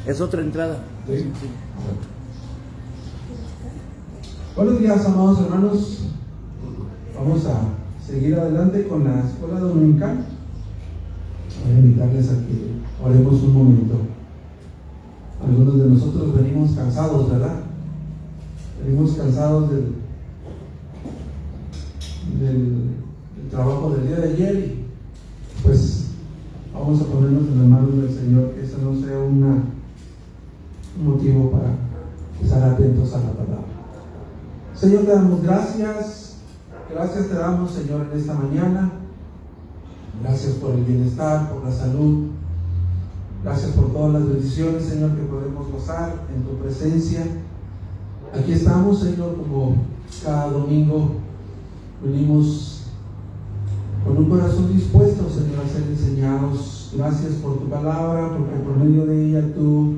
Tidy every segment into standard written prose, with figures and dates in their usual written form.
Es otra entrada. Sí. Buenos días, amados hermanos. Vamos a seguir adelante con la escuela dominical. Voy a invitarles a que oremos un momento. Algunos de nosotros venimos cansados, ¿verdad? Venimos cansados del trabajo del día de ayer y pues vamos a ponernos en las manos del Señor, que eso no sea un motivo para estar atentos a la palabra. Señor, te damos gracias te damos, Señor, en esta mañana. Gracias por el bienestar, por la salud. Gracias por todas las bendiciones, Señor, que podemos gozar en tu presencia. Aquí estamos, Señor, como cada domingo venimos con un corazón dispuesto, Señor, a ser enseñados. Gracias por tu palabra, porque por medio de ella tú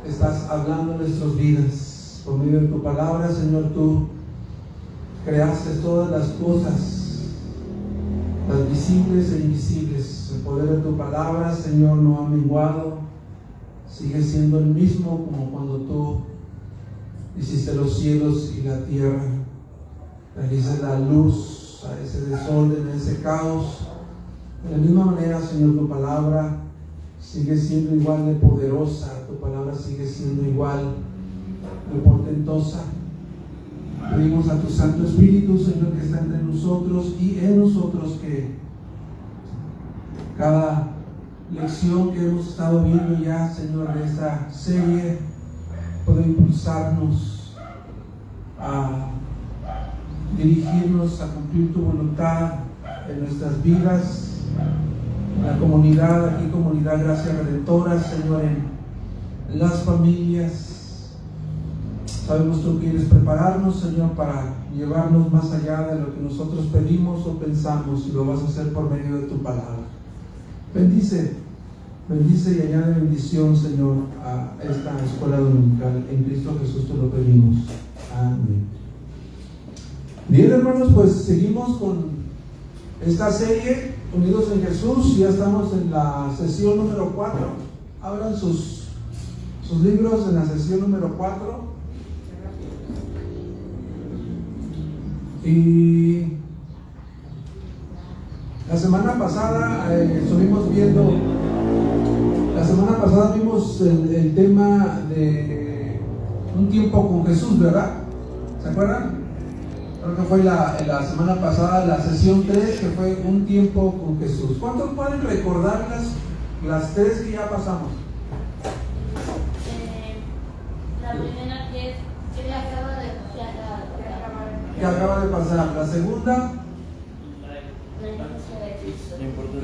estás hablando en nuestras vidas. Por medio de tu palabra, Señor, tú creaste todas las cosas, las visibles e invisibles. El poder de tu palabra, Señor, no ha menguado, sigue siendo el mismo como cuando tú hiciste los cielos y la tierra, realizaste la luz a ese desorden, a ese caos. De la misma manera, Señor, tu palabra sigue siendo igual de poderosa, tu palabra sigue siendo igual de portentosa. Pedimos a tu Santo Espíritu, Señor, que está entre nosotros y en nosotros, que cada lección que hemos estado viendo ya, Señor, de esta serie pueda impulsarnos a dirigirnos a cumplir tu voluntad en nuestras vidas, en la comunidad, aquí Comunidad Gracia Redentora, Señor, en las familias. Sabemos tú quieres prepararnos, Señor, para llevarnos más allá de lo que nosotros pedimos o pensamos, y lo vas a hacer por medio de tu palabra. Bendice y añade bendición, Señor, a esta escuela dominical. En Cristo Jesús te lo pedimos. Amén. Bien, hermanos, pues seguimos con esta serie, Unidos en Jesús. Ya estamos en la sesión número 4. Abran sus libros en la sesión número 4. Y la semana pasada vimos el tema de un tiempo con Jesús, ¿verdad? ¿Se acuerdan? Creo que fue la semana pasada, la sesión 3, que fue un tiempo con Jesús. ¿Cuántos pueden recordar las 3 que ya pasamos? La primera que acaba de pasar. La segunda,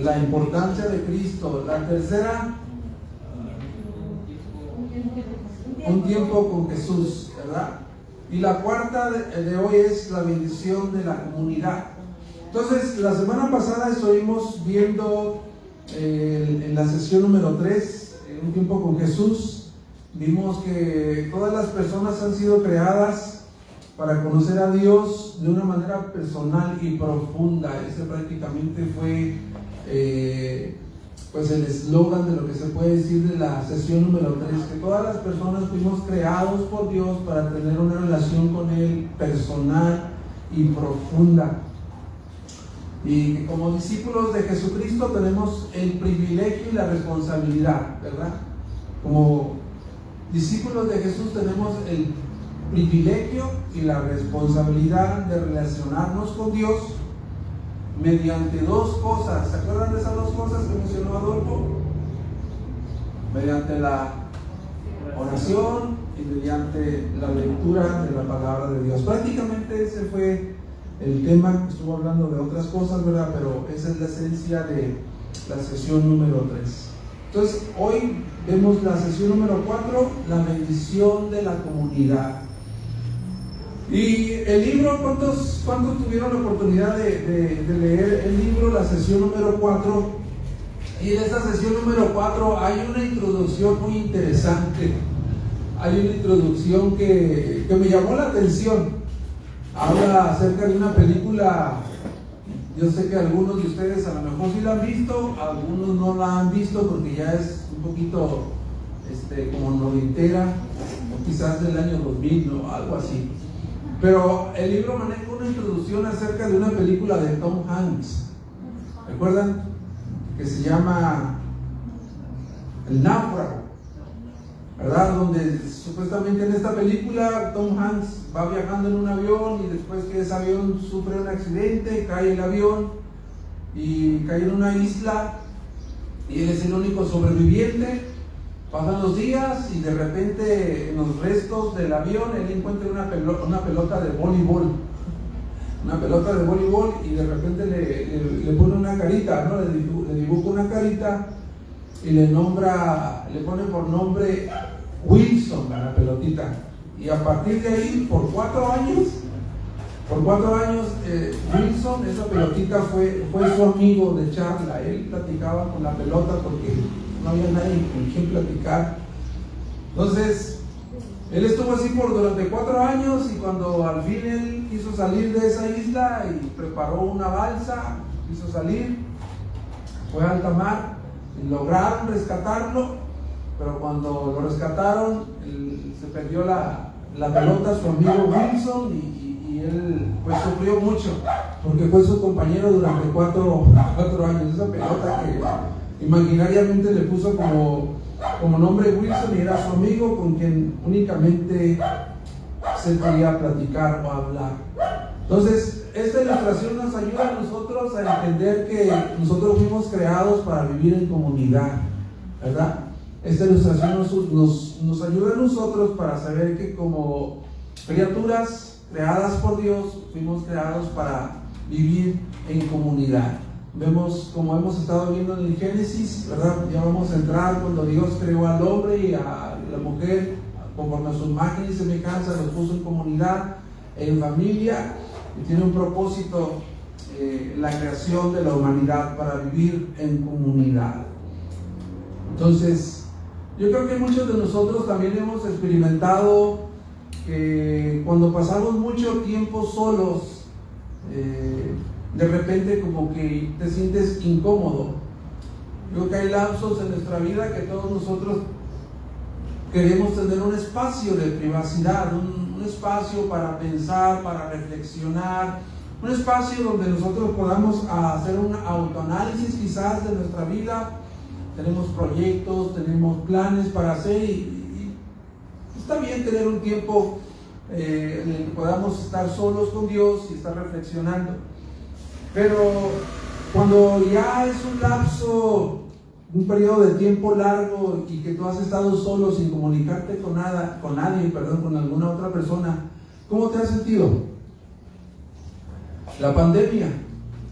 la importancia de Cristo. La tercera, un tiempo con Jesús, ¿verdad? Y la cuarta de hoy es la bendición de la comunidad. Entonces, la semana pasada estuvimos viendo en la sesión número 3, un tiempo con Jesús. Vimos que todas las personas han sido creadas para conocer a Dios de una manera personal y profunda. Ese prácticamente fue pues el eslogan de lo que se puede decir de la sesión número 3, que todas las personas fuimos creados por Dios para tener una relación con Él personal y profunda. Y como discípulos de Jesucristo tenemos el privilegio y la responsabilidad, ¿verdad? Como discípulos de Jesús tenemos el privilegio y la responsabilidad de relacionarnos con Dios mediante dos cosas. ¿Se acuerdan de esas dos cosas que mencionó Adolfo? Mediante la oración y mediante la lectura de la palabra de Dios. Prácticamente ese fue el tema. Estuvo hablando de otras cosas, ¿verdad? Pero esa es la esencia de la sesión número 3. Entonces, hoy vemos la sesión número 4, la bendición de la comunidad. Y el libro, ¿cuántos tuvieron la oportunidad de leer el libro, la sesión número 4? Y en esta sesión número 4 hay una introducción muy interesante. Hay una introducción que me llamó la atención. Habla acerca de una película Yo sé que algunos de ustedes a lo mejor sí la han visto, algunos no la han visto porque ya es un poquito como noventera, o quizás del año 2000, ¿no? Algo así. Pero el libro maneja una introducción acerca de una película de Tom Hanks. ¿Recuerdan? Que se llama El Náufrago, ¿verdad? Donde supuestamente en esta película Tom Hanks va viajando en un avión y después que ese avión sufre un accidente, cae el avión y cae en una isla y él es el único sobreviviente. Pasan los días y de repente en los restos del avión él encuentra una pelota de voleibol. Una pelota de voleibol y de repente le pone una carita, ¿no? Le dibuja una carita y le pone por nombre Wilson a la pelotita. Y a partir de ahí, por 4 años, Wilson, esa pelotita fue su amigo de charla. Él platicaba con la pelota porque no había nadie con quien platicar. Entonces, él estuvo así durante 4 años y cuando al fin él quiso salir de esa isla y preparó una balsa, quiso salir, fue a alta mar, y lograron rescatarlo, pero cuando lo rescataron, se perdió la pelota, su amigo Wilson, y él pues sufrió mucho, porque fue su compañero durante 4 años. Esa pelota que imaginariamente le puso como nombre Wilson y era su amigo con quien únicamente se podía platicar o hablar. Entonces, esta ilustración nos ayuda a nosotros a entender que nosotros fuimos creados para vivir en comunidad, ¿verdad? Esta ilustración nos ayuda a nosotros para saber que como criaturas creadas por Dios, fuimos creados para vivir en comunidad. Vemos, como hemos estado viendo en el Génesis, ¿verdad? Ya vamos a entrar cuando Dios creó al hombre y a la mujer, conforme a su imagen y semejanza, los puso en comunidad, en familia, y tiene un propósito, la creación de la humanidad para vivir en comunidad. Entonces, yo creo que muchos de nosotros también hemos experimentado que cuando pasamos mucho tiempo solos, de repente como que te sientes incómodo. Creo que hay lapsos en nuestra vida que todos nosotros queremos tener un espacio de privacidad, un espacio para pensar, para reflexionar, un espacio donde nosotros podamos hacer un autoanálisis quizás de nuestra vida. Tenemos proyectos, tenemos planes para hacer y está bien tener un tiempo en el que podamos estar solos con Dios y estar reflexionando. Pero cuando ya es un lapso, un periodo de tiempo largo y que tú has estado solo sin comunicarte con nadie, con alguna otra persona, ¿cómo te has sentido? La pandemia,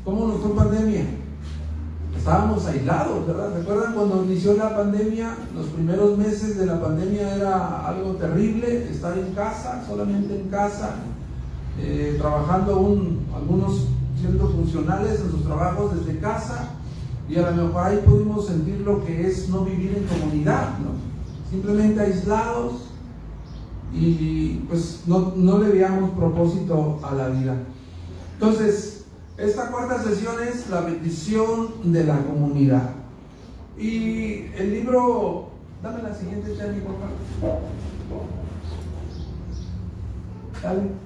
¿cómo nos fue pandemia? Estábamos aislados, ¿verdad? ¿Recuerdan cuando inició la pandemia? Los primeros meses de la pandemia era algo terrible, estar en casa, solamente en casa, trabajando algunos siendo funcionales en sus trabajos desde casa, y a lo mejor ahí pudimos sentir lo que es no vivir en comunidad, ¿no? Simplemente aislados y pues no le veíamos propósito a la vida. Entonces, esta cuarta sesión es la bendición de la comunidad. Y el libro, dame la siguiente, Charlie, por favor. Dale.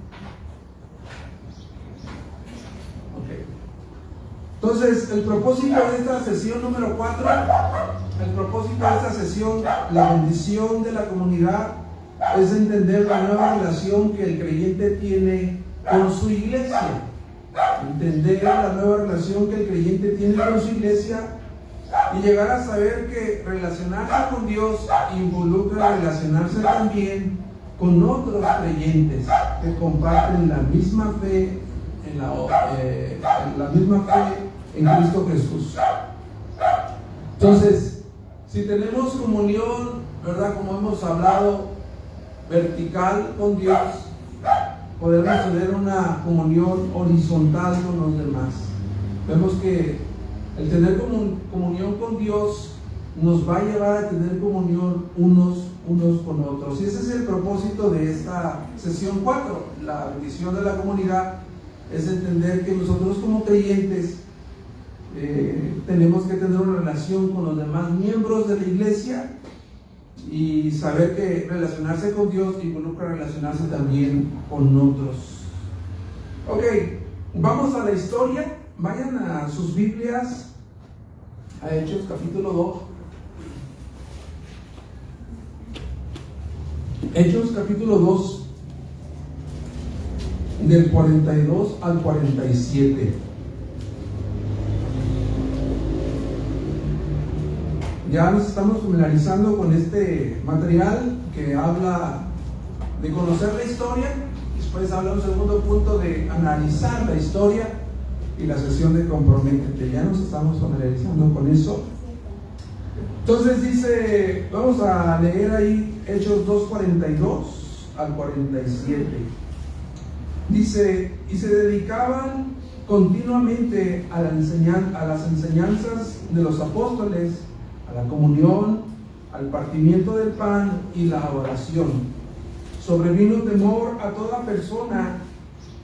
Entonces, el propósito de esta sesión número 4, el propósito de esta sesión, la bendición de la comunidad, es entender la nueva relación que el creyente tiene con su iglesia. Entender la nueva relación que el creyente tiene con su iglesia y llegar a saber que relacionarse con Dios involucra relacionarse también con otros creyentes que comparten la misma fe la misma fe en Cristo Jesús. Entonces, si tenemos comunión, ¿verdad? Como hemos hablado, vertical con Dios, podemos tener una comunión horizontal con los demás. Vemos que el tener comunión con Dios nos va a llevar a tener comunión unos con otros. Y ese es el propósito de esta sesión 4, la bendición de la comunidad. es entender que nosotros como creyentes tenemos que tener una relación con los demás miembros de la iglesia y saber que relacionarse con Dios involucra relacionarse también con otros. Ok, vamos a la historia. Vayan a sus Biblias a Hechos capítulo 2. Hechos capítulo 2, del 42 al 47. Ya nos estamos familiarizando con este material que habla de conocer la historia. Después habla un segundo punto de analizar la historia y la sesión de comprométete. Ya nos estamos familiarizando con eso. Entonces dice, vamos a leer ahí Hechos 2:42 al 47. Dice, y se dedicaban continuamente a las enseñanzas de los apóstoles, a la comunión, al partimiento del pan y la oración. Sobrevino temor a toda persona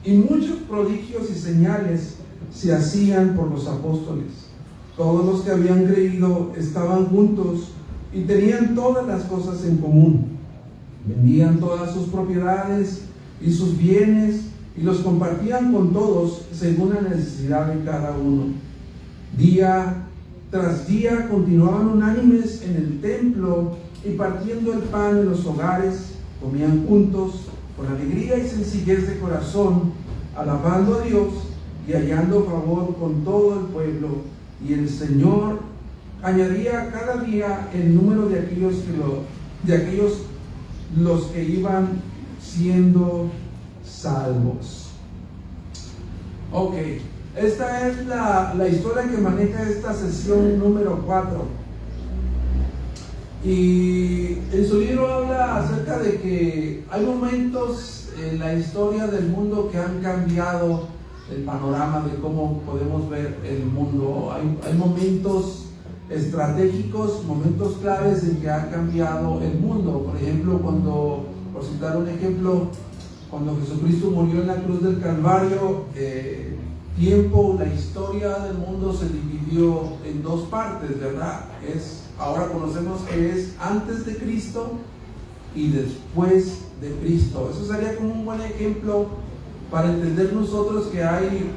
y muchos prodigios y señales se hacían por los apóstoles. Todos los que habían creído estaban juntos y tenían todas las cosas en común. Vendían todas sus propiedades y sus bienes y los compartían con todos según la necesidad de cada uno. Día tras día continuaban unánimes en el templo y partiendo el pan en los hogares, comían juntos con alegría y sencillez de corazón, alabando a Dios y hallando favor con todo el pueblo. Y el Señor añadía cada día el número de aquellos los que iban siendo salvos. Ok, esta es la historia que maneja esta sesión número 4. Y en su libro habla acerca de que hay momentos en la historia del mundo que han cambiado el panorama de cómo podemos ver el mundo. Hay momentos estratégicos, momentos claves en que ha cambiado el mundo. Por ejemplo, por citar un ejemplo, cuando Jesucristo murió en la cruz del Calvario, la historia del mundo se dividió en dos partes, ¿verdad? Ahora conocemos que es antes de Cristo y después de Cristo. Eso sería como un buen ejemplo para entender nosotros que hay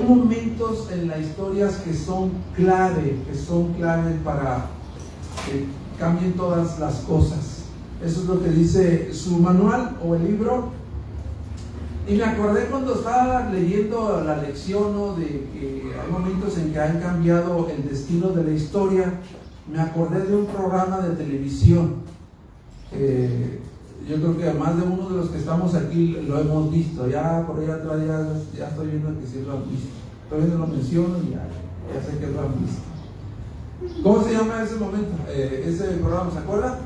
momentos en la historia que son clave para que cambien todas las cosas. Eso es lo que dice su manual o el libro. Y me acordé cuando estaba leyendo la lección, ¿no?, de que hay momentos en que han cambiado el destino de la historia. Me acordé de un programa de televisión. Yo creo que más de uno de los que estamos aquí lo hemos visto. Ya por ahí atrás ya estoy viendo que sí lo han visto. Todavía no lo menciono y ya sé que lo han visto. ¿Cómo se llama ese momento? Ese programa, ¿se acuerdan?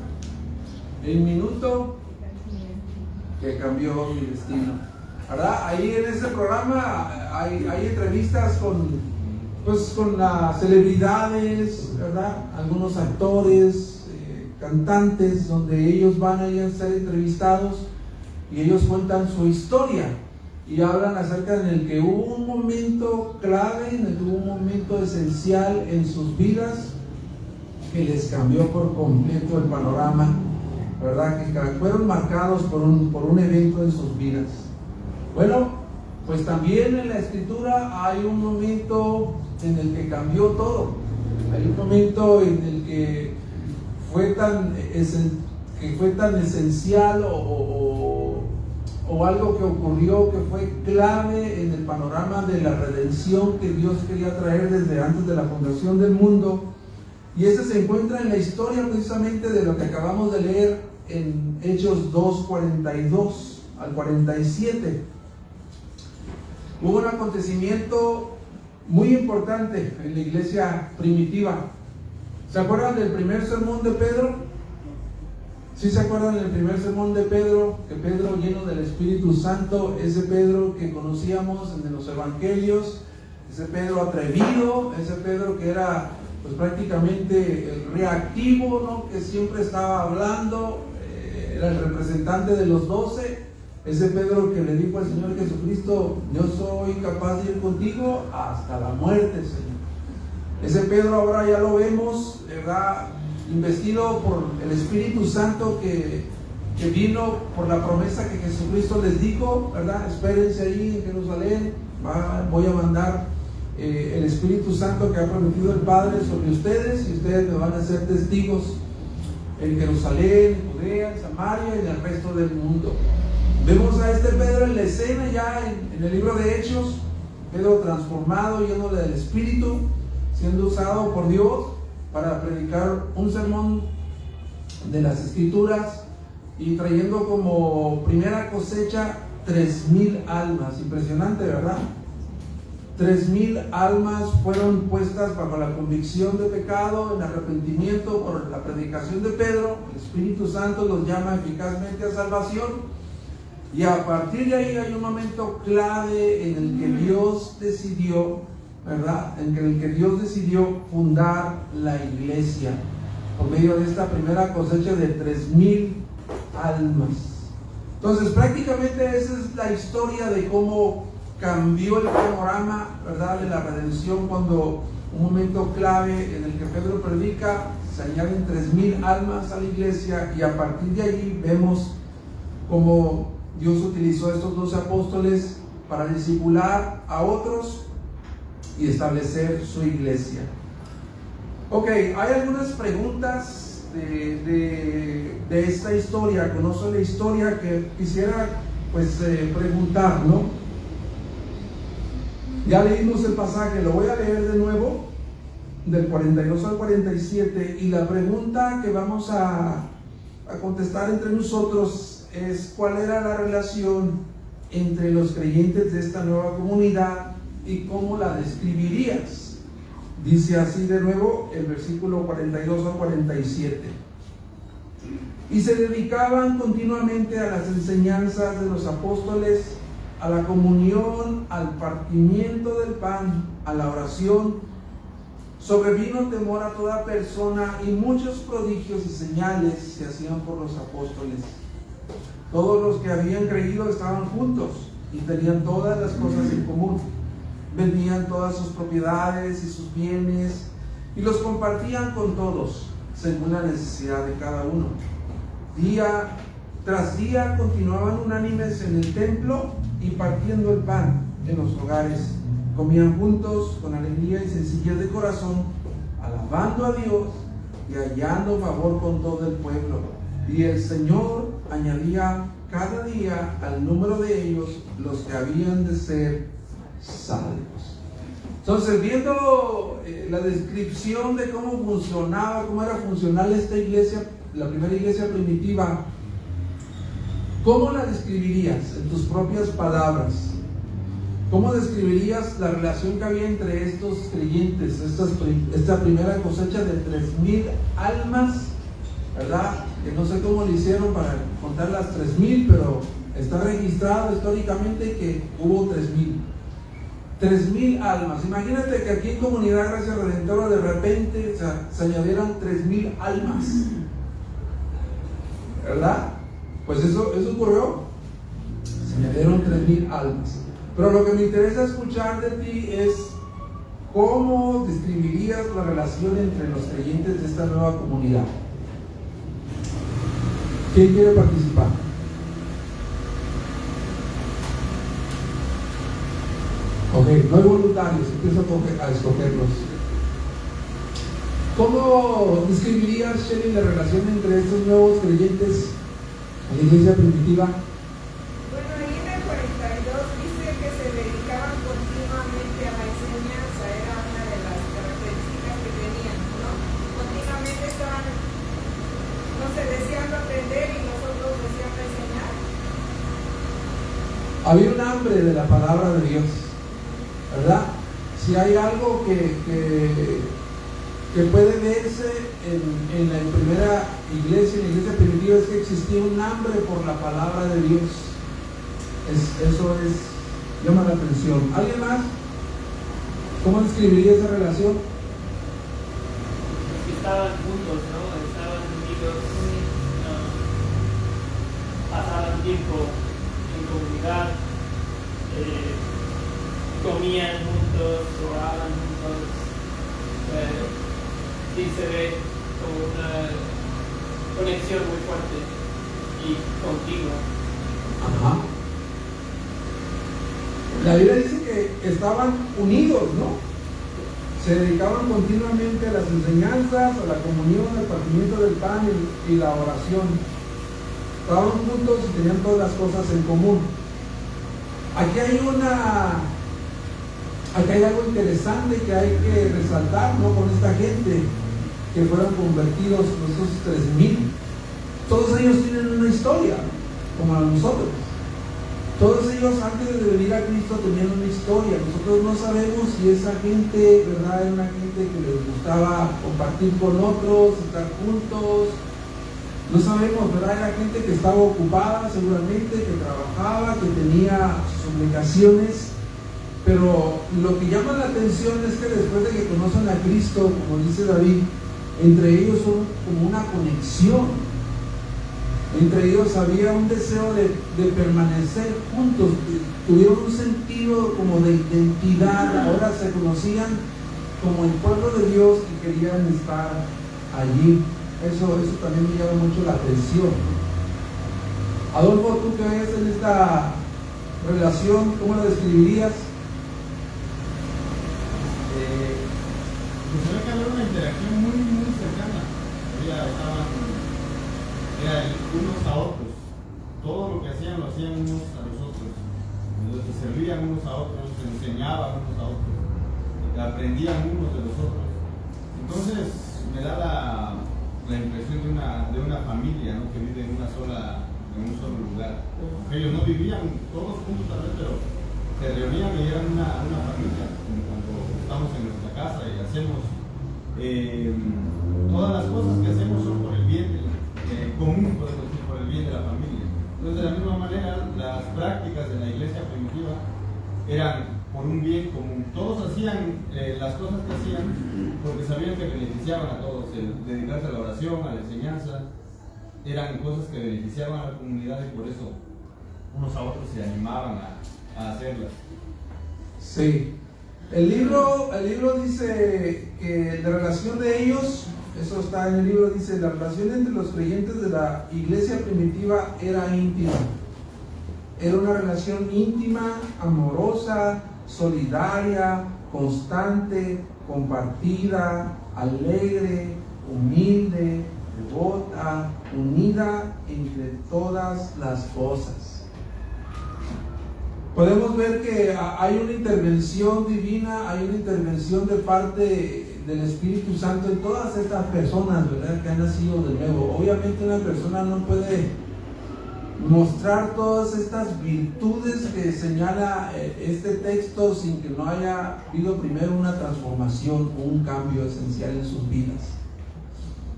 El minuto que cambió mi destino, ¿verdad? Ahí en ese programa hay entrevistas con las celebridades, ¿verdad? Algunos actores, cantantes, donde ellos van a ser entrevistados y ellos cuentan su historia y hablan acerca en el que hubo un momento clave, en el que hubo un momento esencial en sus vidas que les cambió por completo el panorama, ¿verdad? Que fueron marcados por un evento en sus vidas. Bueno, pues también en la Escritura hay un momento en el que cambió todo. Hay un momento en el que fue tan esencial o algo que ocurrió que fue clave en el panorama de la redención que Dios quería traer desde antes de la fundación del mundo. Y ese se encuentra en la historia precisamente de lo que acabamos de leer en Hechos 2:42 al 47. Hubo un acontecimiento muy importante en la iglesia primitiva. ¿Se acuerdan del primer sermón de Pedro? ¿Sí se acuerdan del primer sermón de Pedro? Que Pedro, lleno del Espíritu Santo, ese Pedro que conocíamos en los evangelios, ese Pedro atrevido, ese Pedro que era pues prácticamente el reactivo, ¿no?, que siempre estaba hablando, era el representante de los 12, Ese Pedro que le dijo al Señor Jesucristo: yo soy capaz de ir contigo hasta la muerte, Señor. Ese Pedro ahora ya lo vemos, ¿verdad?, investido por el Espíritu Santo que vino por la promesa que Jesucristo les dijo, ¿verdad? Espérense ahí en Jerusalén, voy a mandar el Espíritu Santo que ha prometido el Padre sobre ustedes, y ustedes me van a ser testigos en Jerusalén, en Judea, en Samaria y en el resto del mundo. Vemos a este Pedro en la escena ya en el libro de Hechos, Pedro transformado, lleno del Espíritu, siendo usado por Dios para predicar un sermón de las Escrituras y trayendo como primera cosecha 3,000 almas. Impresionante, ¿verdad? 3,000 almas fueron puestas bajo la convicción de pecado, en arrepentimiento por la predicación de Pedro. El Espíritu Santo los llama eficazmente a salvación, y a partir de ahí hay un momento clave en el que Dios decidió, ¿verdad?, en el que Dios decidió fundar la iglesia por medio de esta primera cosecha de 3,000 almas. Entonces, prácticamente esa es la historia de cómo cambió el panorama, ¿verdad?, de la redención, cuando un momento clave en el que Pedro predica, se añaden 3,000 almas a la iglesia, y a partir de ahí vemos cómo Dios utilizó a estos 12 apóstoles para discipular a otros y establecer su iglesia. Ok, hay algunas preguntas de esta historia, conoce la historia, que quisiera preguntar, ¿no? Ya leímos el pasaje, lo voy a leer de nuevo, del 42 al 47, y la pregunta que vamos a contestar entre nosotros es: ¿cuál era la relación entre los creyentes de esta nueva comunidad y cómo la describirías? Dice así de nuevo el versículo 42 al 47. Y se dedicaban continuamente a las enseñanzas de los apóstoles, a la comunión, al partimiento del pan, a la oración. Sobrevino temor a toda persona, y muchos prodigios y señales se hacían por los apóstoles. Todos los que habían creído estaban juntos y tenían todas las cosas en común. Vendían todas sus propiedades y sus bienes y los compartían con todos, según la necesidad de cada uno. Día tras día continuaban unánimes en el templo y partiendo el pan en los hogares. Comían juntos con alegría y sencillez de corazón, alabando a Dios y hallando favor con todo el pueblo. Y el Señor añadía cada día al número de ellos los que habían de ser salvos. Entonces, viendo la descripción de cómo funcionaba, cómo era funcional esta iglesia, la primera iglesia primitiva, ¿cómo la describirías en tus propias palabras? ¿Cómo describirías la relación que había entre estos creyentes, esta primera cosecha de 3,000 almas, ¿verdad? Que no sé cómo lo hicieron para contar las 3,000, pero está registrado históricamente que hubo 3,000. 3,000 almas. Imagínate que aquí en Comunidad Gracia Redentora de repente se añadieran 3,000 almas, ¿verdad? Pues eso ocurrió. Se añadieron 3,000 almas. Pero lo que me interesa escuchar de ti es cómo describirías la relación entre los creyentes de esta nueva comunidad. ¿Quién quiere participar? Ok, no hay voluntarios, empiezo a escogerlos. ¿Cómo describirías, Shelly, la relación entre estos nuevos creyentes en la iglesia primitiva? Bueno, ahí en el 42 dice que se dedicaban continuamente a la enseñanza, era una de las características que tenían, ¿no? Continuamente estaban, no sé, deseando aprender y nosotros deseando enseñar. Había un hambre de la palabra de Dios, ¿verdad? Si hay algo que puede verse en la primera iglesia, en la iglesia primitiva, es que existía un hambre por la palabra de Dios. Eso llama la atención. ¿Alguien más? ¿Cómo describiría esa relación? Que estaban juntos, ¿no? Estaban unidos, pasaban tiempo en comunidad, comían juntos, oraban juntos, y se ve como una conexión muy fuerte y continua. Ajá. La Biblia dice que estaban unidos, ¿no? Se dedicaban continuamente a las enseñanzas, a la comunión, al partimiento del pan y la oración. Estaban juntos y tenían todas las cosas en común. Aquí hay algo interesante que hay que resaltar, ¿no? Con esta gente que fueron convertidos, esos 3,000. Todos ellos tienen una historia, como nosotros. Todos ellos antes de venir a Cristo tenían una historia. Nosotros no sabemos si esa gente, ¿verdad?, era una gente que les gustaba compartir con otros, estar juntos. No sabemos, ¿verdad? Era gente que estaba ocupada seguramente, que trabajaba, que tenía sus obligaciones. Pero lo que llama la atención es que después de que conocen a Cristo, como dice David, entre ellos son como una conexión. Entre ellos había un deseo de permanecer juntos, tuvieron un sentido como de identidad, ahora se conocían como el pueblo de Dios y querían estar allí. Eso también me llama mucho la atención. Adolfo, ¿tú qué ves en esta relación? ¿Cómo la describirías? Pues se ve que había una interacción muy, muy cercana. Eran unos a otros. Todo lo que hacían lo hacían unos a los otros. Se servían unos a otros, se enseñaban unos a otros, aprendían unos de los otros. Entonces me da la impresión de una familia, ¿no?, que vive en un solo lugar. Ellos no vivían todos juntos tal vez, pero se reunían y eran una familia, como cuando estamos en nuestra casa y hacemos todas las cosas que hacemos son por el bien común, podemos decir, por el bien de la familia. Entonces, de la misma manera, las prácticas de la iglesia primitiva eran por un bien común. Todos hacían las cosas que hacían porque sabían que beneficiaban a todos. El dedicarse a la oración, a la enseñanza, eran cosas que beneficiaban a la comunidad y por eso unos a otros se animaban a hacerlas. Sí. El libro dice que la relación de ellos, eso está en el libro, dice: la relación entre los creyentes de la iglesia primitiva era íntima. Era una relación íntima, amorosa, solidaria, constante, compartida, alegre, humilde, devota, unida entre todas las cosas. Podemos ver que hay una intervención divina, hay una intervención de parte del Espíritu Santo en todas estas personas, ¿verdad?, que han nacido de nuevo. Obviamente una persona no puede mostrar todas estas virtudes que señala este texto sin que no haya habido primero una transformación o un cambio esencial en sus vidas,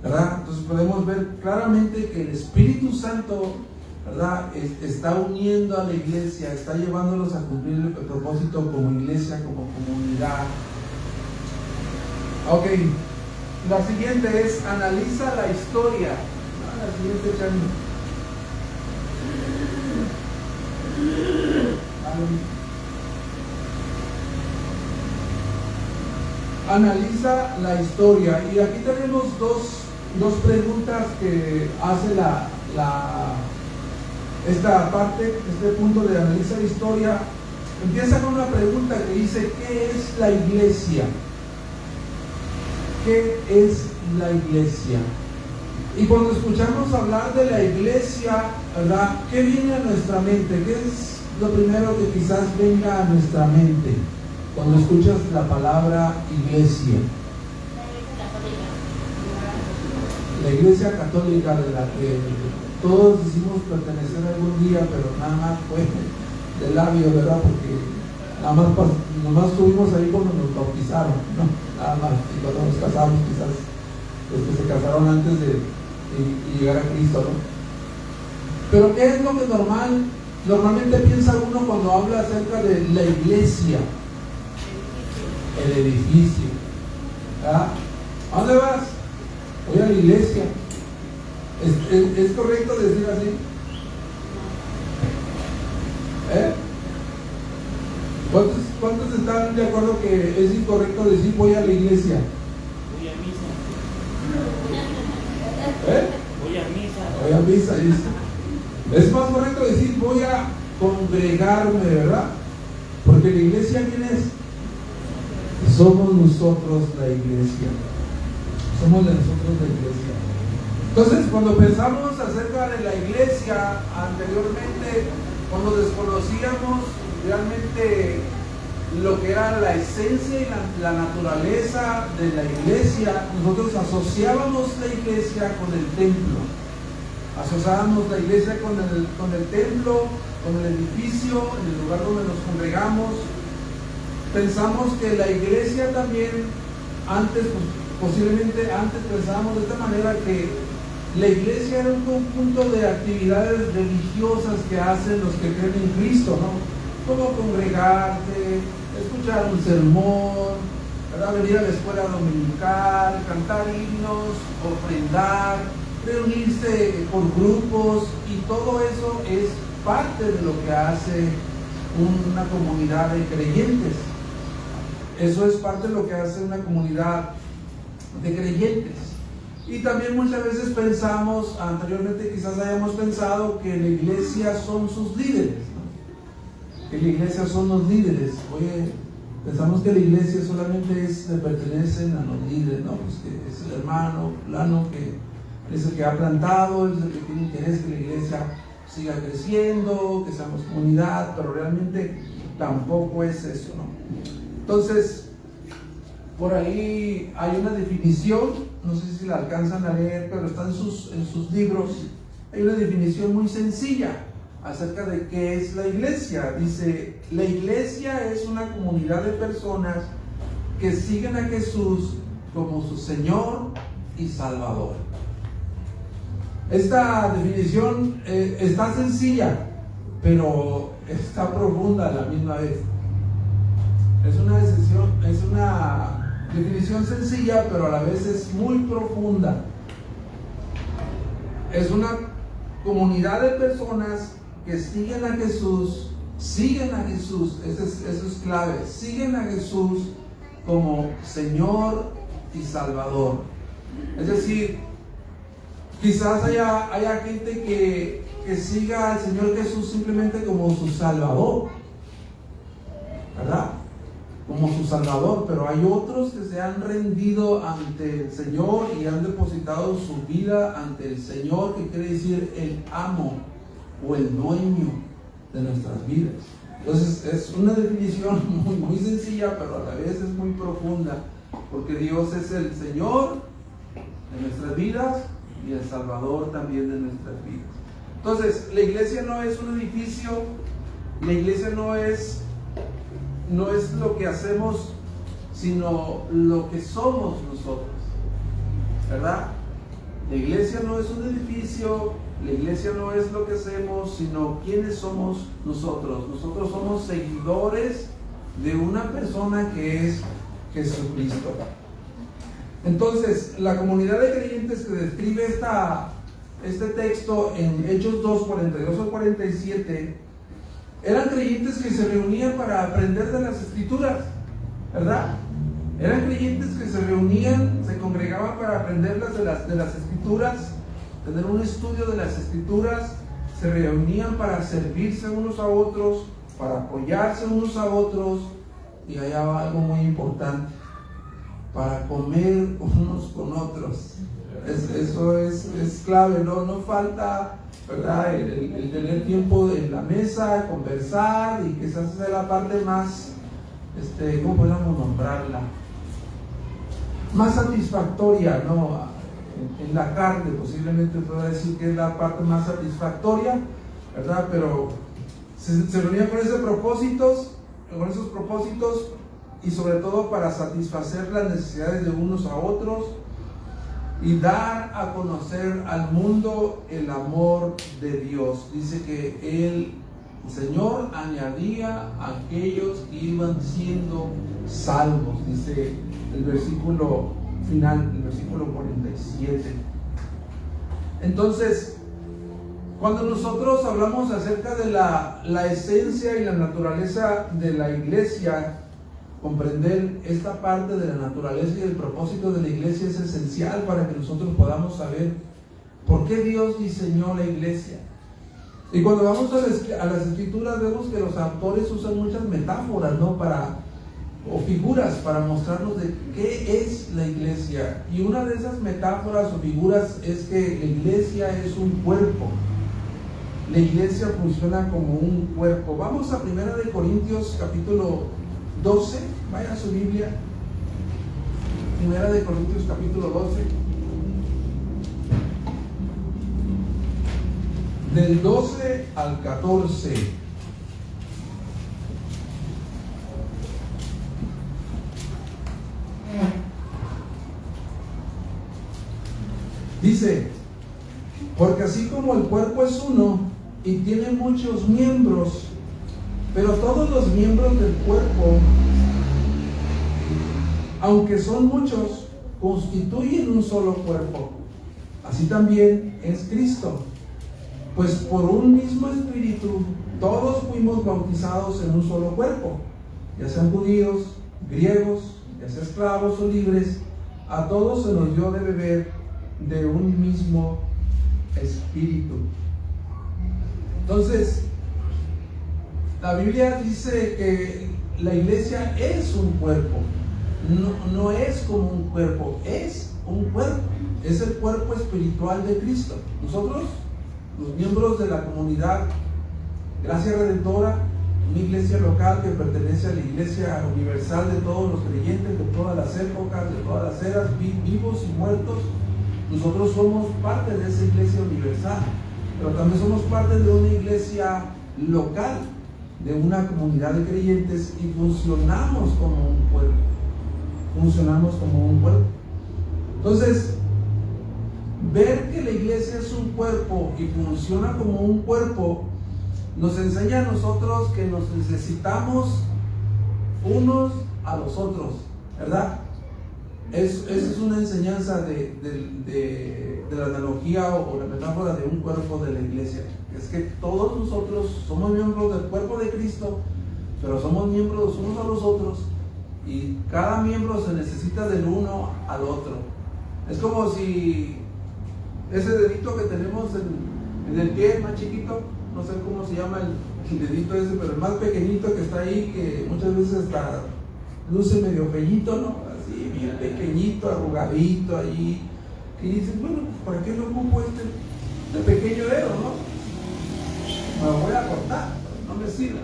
¿verdad? Entonces podemos ver claramente que el Espíritu Santo, ¿verdad?, está uniendo a la iglesia, está llevándolos a cumplir el propósito como iglesia, como comunidad. Ok, la siguiente es: analiza la historia. La siguiente, Chani. Analiza la historia. Y aquí tenemos dos preguntas que hace esta parte, este punto de analizar la historia. Empieza con una pregunta que dice: ¿qué es la iglesia? ¿Qué es la iglesia? Y cuando escuchamos hablar de la iglesia, ¿verdad?, ¿qué viene a nuestra mente? ¿Qué es lo primero que quizás venga a nuestra mente cuando escuchas la palabra iglesia? La iglesia católica, de la que todos decimos pertenecer algún día, pero nada más fue de labio, ¿verdad? Porque nada más estuvimos ahí cuando nos bautizaron, ¿no? Nada más. Y cuando nos casamos, quizás los que se casaron antes de llegar a Cristo, ¿no? Pero ¿qué es lo que normalmente piensa uno cuando habla acerca de la iglesia? El edificio, ¿verdad? ¿A dónde vas? Voy a la iglesia. ¿Es correcto decir así? ¿Cuántos están de acuerdo que es incorrecto decir voy a la iglesia? Voy a misa. Voy a misa, dice. Es más correcto decir voy a congregarme, ¿verdad? Porque la iglesia, ¿quién es? Somos nosotros la iglesia. Somos nosotros la iglesia. Entonces, cuando pensamos acerca de la iglesia, anteriormente, cuando desconocíamos realmente lo que era la esencia y la naturaleza de la iglesia, nosotros asociábamos la iglesia con el templo. Asociábamos la iglesia con el templo, con el edificio, en el lugar donde nos congregamos. Pensamos que la iglesia también, posiblemente antes pensábamos de esta manera, que la iglesia era un conjunto de actividades religiosas que hacen los que creen en Cristo, ¿no? Como congregarse, escuchar un sermón, ¿verdad? Venir a la escuela dominical, cantar himnos, ofrendar, reunirse por grupos, y todo eso es parte de lo que hace una comunidad de creyentes. Eso es parte de lo que hace una comunidad de creyentes. Y también muchas veces pensamos, anteriormente quizás hayamos pensado que la iglesia son sus líderes, ¿no? Que la iglesia son los líderes. Oye, pensamos que la iglesia solamente le pertenecen a los líderes, ¿no? Pues que es el hermano fulano que es el que ha plantado, es el que tiene interés que la iglesia siga creciendo, que seamos comunidad, pero realmente tampoco es eso, ¿no? Entonces, por ahí hay una definición, no sé si la alcanzan a leer, pero está en sus libros. Hay una definición muy sencilla acerca de qué es la iglesia. Dice, la iglesia es una comunidad de personas que siguen a Jesús como su Señor y Salvador. Esta definición está sencilla, pero está profunda a la misma vez. Es una definición sencilla, pero a la vez es muy profunda. Es una comunidad de personas que siguen a Jesús, eso es clave, siguen a Jesús como Señor y Salvador. Es decir, quizás haya gente que siga al Señor Jesús simplemente como su Salvador, ¿verdad? Como su Salvador, pero hay otros que se han rendido ante el Señor y han depositado su vida ante el Señor, que quiere decir el amo o el dueño de nuestras vidas. Entonces es una definición muy, muy sencilla, pero a la vez es muy profunda, porque Dios es el Señor de nuestras vidas y el Salvador también de nuestras vidas. Entonces, la iglesia no es un edificio, la iglesia no es lo que hacemos, sino lo que somos nosotros, ¿verdad? La iglesia no es un edificio, la iglesia no es lo que hacemos, sino quiénes somos nosotros. Nosotros somos seguidores de una persona que es Jesucristo. Entonces, la comunidad de creyentes que describe este texto en Hechos 2, 42 al 47, eran creyentes que se reunían para aprender de las Escrituras, ¿verdad? Eran creyentes que se reunían, se congregaban para aprender de las Escrituras, tener un estudio de las Escrituras, se reunían para servirse unos a otros, para apoyarse unos a otros, y allá va algo muy importante, para comer unos con otros. Eso es clave, no falta, ¿verdad? El tener tiempo en la mesa, conversar, y quizás sea la parte más, ¿cómo podemos nombrarla? Más satisfactoria, ¿no? En la carne, posiblemente pueda decir que es la parte más satisfactoria, ¿verdad? Pero se reunían con esos propósitos, y sobre todo para satisfacer las necesidades de unos a otros y dar a conocer al mundo el amor de Dios. Dice que el Señor añadía a aquellos que iban siendo salvos, dice el versículo final, el versículo 47. Entonces, Cuando nosotros hablamos acerca de la esencia y la naturaleza de la iglesia, comprender esta parte de la naturaleza y el propósito de la iglesia es esencial para que nosotros podamos saber por qué Dios diseñó la iglesia. Y cuando vamos a las escrituras vemos que los autores usan muchas metáforas, ¿no? O figuras para mostrarnos de qué es la iglesia. Y una de esas metáforas o figuras es que la iglesia es un cuerpo. La iglesia funciona como un cuerpo. Vamos a 1 Corintios capítulo 12. Vaya a su Biblia. 1 Corintios capítulo 12. Del 12 al 14. Dice, porque así como el cuerpo es uno y tiene muchos miembros, pero todos los miembros del cuerpo, aunque son muchos, constituyen un solo cuerpo. Así también es Cristo. Pues por un mismo espíritu todos fuimos bautizados en un solo cuerpo, ya sean judíos, griegos, ya sean esclavos o libres, a todos se nos dio de beber de un mismo espíritu. Entonces, la Biblia dice que la iglesia es un cuerpo, no es como un cuerpo, es un cuerpo, es el cuerpo espiritual de Cristo. Nosotros, los miembros de la comunidad Gracia Redentora, una iglesia local que pertenece a la iglesia universal de todos los creyentes, de todas las épocas, de todas las eras, vivos y muertos, nosotros somos parte de esa iglesia universal, pero también somos parte de una iglesia local, de una comunidad de creyentes, y funcionamos como un cuerpo. Funcionamos como un cuerpo. Entonces, ver que la iglesia es un cuerpo y funciona como un cuerpo nos enseña a nosotros que nos necesitamos unos a los otros, ¿verdad? Esa es una enseñanza de la analogía o la metáfora de un cuerpo de la iglesia. Es que todos nosotros somos miembros del cuerpo de Cristo, pero somos miembros unos a los otros, y cada miembro se necesita del uno al otro. Es como si ese dedito que tenemos en el pie más chiquito, no sé cómo se llama el dedito ese, pero el más pequeñito que está ahí, que muchas veces hasta luce medio feíto, ¿no? Así, bien pequeñito, arrugadito allí. Y dices, bueno, ¿para qué lo ocupo este pequeño dedo, no? Me lo voy a cortar, no me sirve.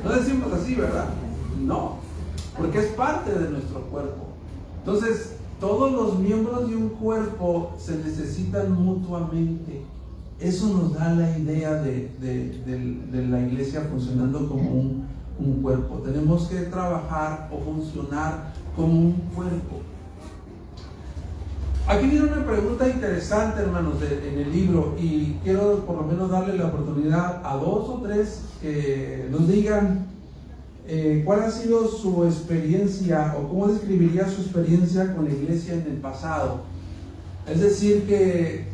No decimos así, ¿verdad? No, porque es parte de nuestro cuerpo. Entonces, todos los miembros de un cuerpo se necesitan mutuamente. Eso nos da la idea de la iglesia funcionando como un cuerpo. Tenemos que trabajar o funcionar como un cuerpo. Aquí viene una pregunta interesante, hermanos, en el libro, y quiero por lo menos darle la oportunidad a 2 o 3 que nos digan cuál ha sido su experiencia o cómo describiría su experiencia con la iglesia en el pasado. Es decir, que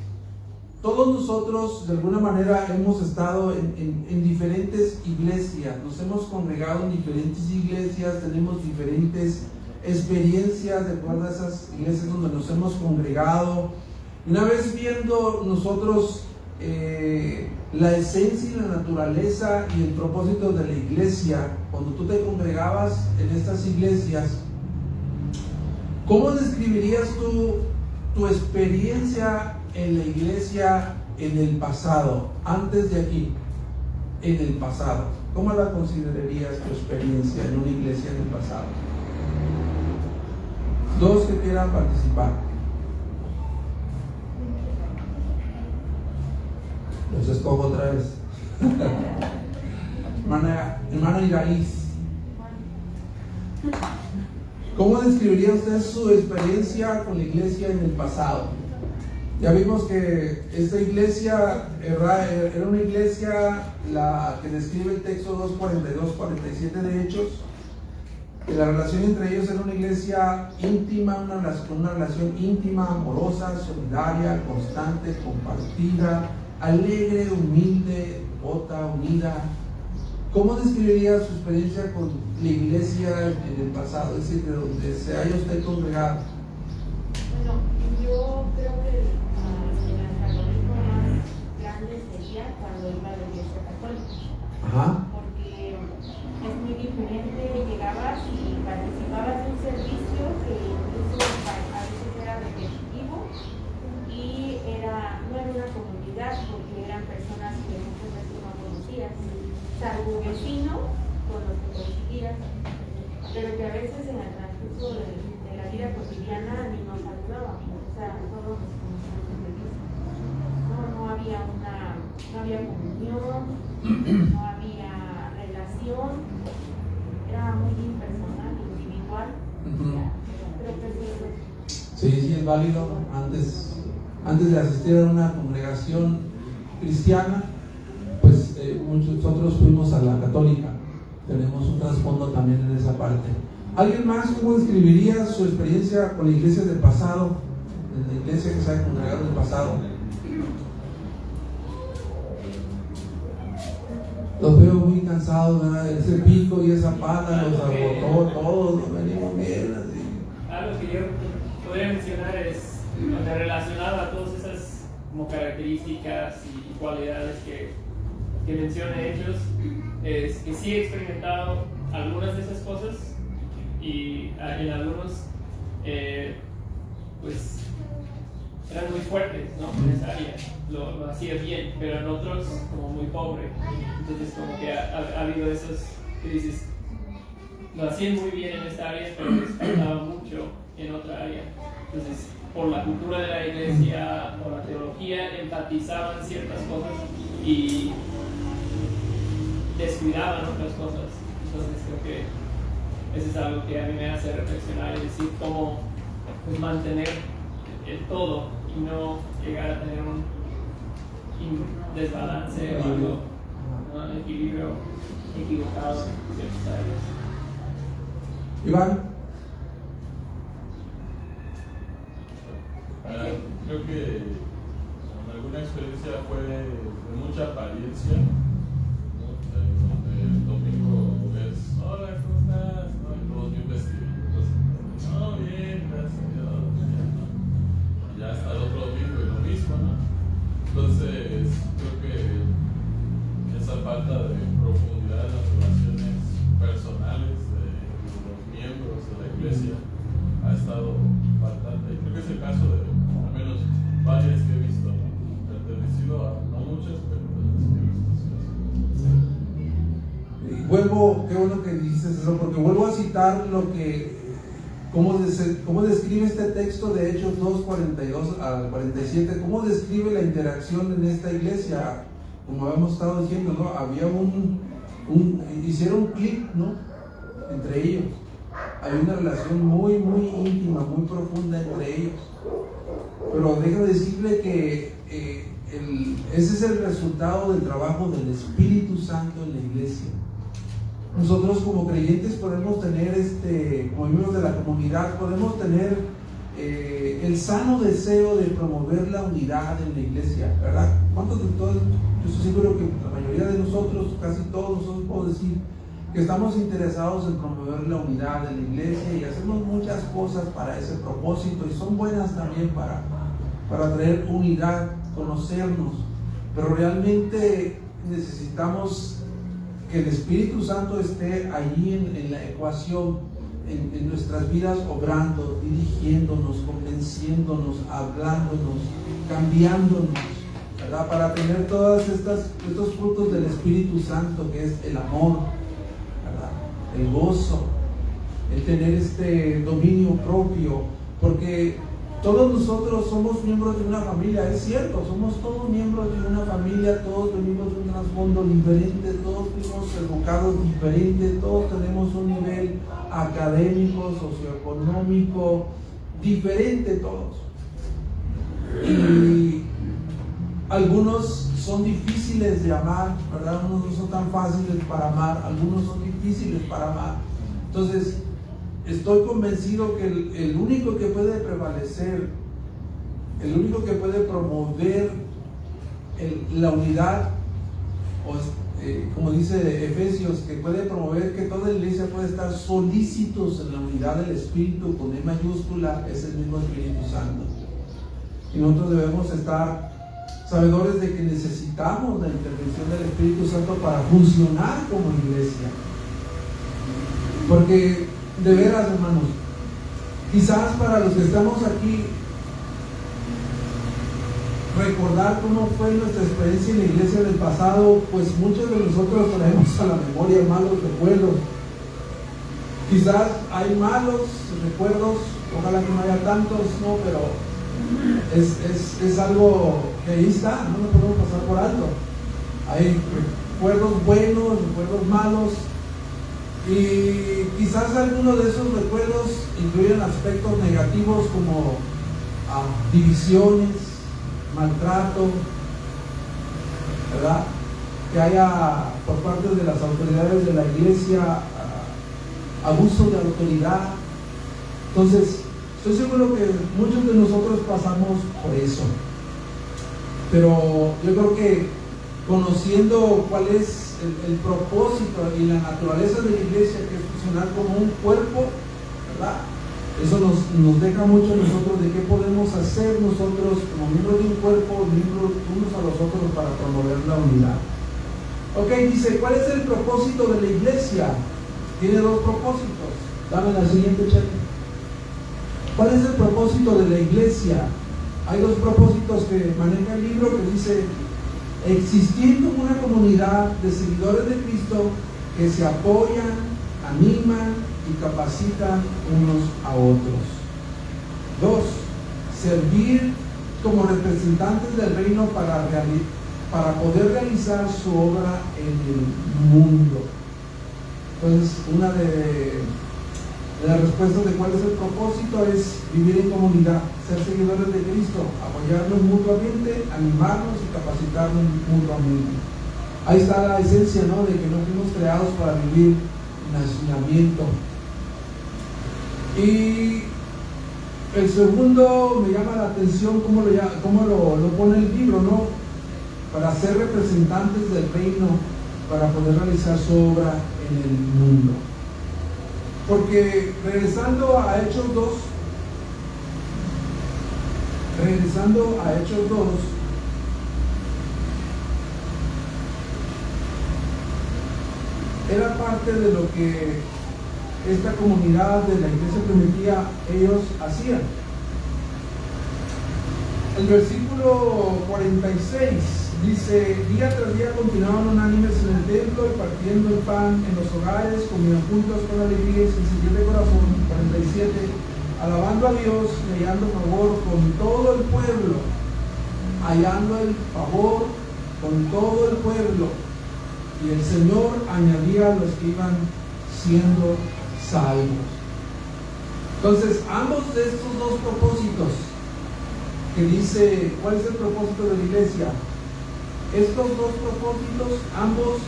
todos nosotros de alguna manera hemos estado en diferentes iglesias, nos hemos congregado en diferentes iglesias, tenemos diferentes experiencias de acuerdo a esas iglesias donde nos hemos congregado. Una vez viendo nosotros la esencia y la naturaleza y el propósito de la iglesia, cuando tú te congregabas en estas iglesias, ¿cómo describirías tu experiencia en la iglesia en el pasado, antes de aquí, en el pasado? ¿Cómo la considerarías tu experiencia en una iglesia en el pasado? 2 que quieran participar. Los escojo otra vez. Hermana Iraís, ¿cómo describiría usted su experiencia con la iglesia en el pasado? Ya vimos que esta iglesia era una iglesia, la que describe el texto 2:42-47 de Hechos, que la relación entre ellos era una iglesia íntima, una relación íntima, amorosa, solidaria, constante, compartida, alegre, humilde, devota, unida. ¿Cómo describiría su experiencia con la iglesia en el pasado? Es decir, de donde se haya usted congregado. Bueno, yo creo que el antagonismo más grande sería cuando iba a la iglesia católica. Ajá. Porque es muy diferente, llegabas y participabas de un servicio que incluso a veces era repetitivo y no era una comunidad porque eran personas que muchas veces no conocías, salvo vecinos con los que coincidías, pero que a veces en el transcurso de la vida cotidiana ni nos saludábamos, o sea, todos nos conocíamos de vista. No había comunión, no había relación, era muy impersonal, individual. Creo que Sí, es válido. Antes de asistir a una congregación cristiana, pues nosotros fuimos a la católica. Tenemos un trasfondo también en esa parte. ¿Alguien más cómo describiría su experiencia con la iglesia del pasado? En la iglesia que se ha congregado en el pasado. Los veo muy cansados, ¿verdad? Ese pico y esa pala los agotó, todos nos venimos bien así. Algo que yo podría mencionar es relacionado a todas esas como características y cualidades que mencionan ellos, es que sí he experimentado algunas de esas cosas y en algunos pues eran muy fuertes, ¿no? En esa área lo hacía bien, pero en otros como muy pobre. Entonces como que ha habido esos que dices, lo hacían muy bien en esta área, pero les faltaba mucho en otra área. Entonces, por la cultura de la iglesia, por la teología, enfatizaban ciertas cosas y descuidaban otras cosas. Entonces creo que eso es algo que a mí me hace reflexionar y decir cómo pues, mantener el todo y no llegar a tener un desbalance o algo, ¿no? Un equilibrio equivocado en ciertas áreas. Iván. Creo que alguna experiencia fue de mucha apariencia, ¿no? Donde el domingo ves, hola, ¿cómo estás? ¿No? Y todos bien vestidos, no, bien, gracias a Dios, ¿no? Y ya hasta el otro domingo y lo mismo, ¿no? Entonces creo que esa falta de profundidad en las relaciones personales de los miembros de la iglesia ha estado faltante. Creo que es el caso de al menos varias que he visto, ¿no? Pertenecido a no muchas, pero Y vuelvo, qué bueno que dices eso, porque vuelvo a citar cómo describe este texto de Hechos 2:42 al 47, cómo describe la interacción en esta iglesia. Como habíamos estado diciendo, ¿no? Había hicieron un clic, ¿no? Entre ellos. Hay una relación muy, muy íntima, muy profunda entre ellos. Pero déjame decirle que ese es el resultado del trabajo del Espíritu Santo en la iglesia. Nosotros como creyentes podemos tener, como miembros de la comunidad, podemos tener el sano deseo de promover la unidad en la iglesia, ¿verdad? ¿Cuántos de todos? Yo estoy seguro que la mayoría de nosotros, casi todos nosotros, puedo decir que estamos interesados en promover la unidad en la iglesia y hacemos muchas cosas para ese propósito y son buenas también para traer unidad, conocernos, pero realmente necesitamos que el Espíritu Santo esté allí en la ecuación, en nuestras vidas, obrando, dirigiéndonos, convenciéndonos, hablándonos, cambiándonos, ¿verdad? Para tener todos estos frutos del Espíritu Santo, que es el amor, ¿verdad? El gozo, el tener dominio propio, porque todos nosotros somos miembros de una familia, es cierto, somos todos miembros de una familia, todos venimos de un trasfondo diferente, todos fuimos educados diferentes, todos tenemos un nivel académico, socioeconómico, diferente todos. Y algunos son difíciles de amar, ¿verdad? Algunos no son tan fáciles para amar, algunos son difíciles para amar. Entonces, estoy convencido que el único que puede prevalecer, el único que puede promover la unidad, como dice Efesios, que puede promover que toda la iglesia puede estar solícitos en la unidad del Espíritu, con E mayúscula, es el mismo Espíritu Santo. Y nosotros debemos estar sabedores de que necesitamos la intervención del Espíritu Santo para funcionar como iglesia. Porque, de veras, hermanos, quizás para los que estamos aquí, recordar cómo fue nuestra experiencia en la iglesia del pasado, pues muchos de nosotros traemos a la memoria malos recuerdos. Quizás hay malos recuerdos, ojalá que no haya tantos, no, pero es algo que ahí está, no lo podemos pasar por alto. Hay recuerdos buenos, recuerdos malos, y quizás algunos de esos recuerdos incluyen aspectos negativos como divisiones, maltrato, ¿verdad? Que haya por parte de las autoridades de la iglesia abuso de autoridad. Entonces, estoy seguro que muchos de nosotros pasamos por eso. Pero yo creo que conociendo cuál es el propósito y la naturaleza de la iglesia, que es funcionar como un cuerpo, ¿verdad? Eso nos deja mucho a nosotros de qué podemos hacer nosotros como miembros de un cuerpo, miembros unos a los otros para promover la unidad. Ok, dice, ¿cuál es el propósito de la iglesia? Tiene dos propósitos. Dame la siguiente, cheque. ¿Cuál es el propósito de la iglesia? Hay dos propósitos que maneja el libro, que dice: existir como una comunidad de seguidores de Cristo que se apoyan, animan y capacitan unos a otros. 2. Servir como representantes del reino para poder realizar su obra en el mundo. Entonces, una de las respuestas de cuál es el propósito es vivir en comunidad, ser seguidores de Cristo, apoyarnos mutuamente, animarnos y capacitarnos mutuamente. Ahí está la esencia, ¿no?, de que no fuimos creados para vivir en hacinamiento. Y el segundo me llama la atención cómo lo pone el libro, ¿no? Para ser representantes del reino, para poder realizar su obra en el mundo. Porque regresando a Hechos 2, era parte de lo que esta comunidad de la iglesia primitiva ellos hacían. El versículo 46 dice: día tras día continuaban unánimes en el templo y partiendo el pan en los hogares, comían juntos con alegría y sencillez de corazón. 47, alabando a Dios y hallando favor con todo el pueblo, y el Señor añadía a los que iban siendo salvos. Entonces, ambos de estos dos propósitos que dice, ¿cuál es el propósito de la iglesia? Estos dos propósitos, ambos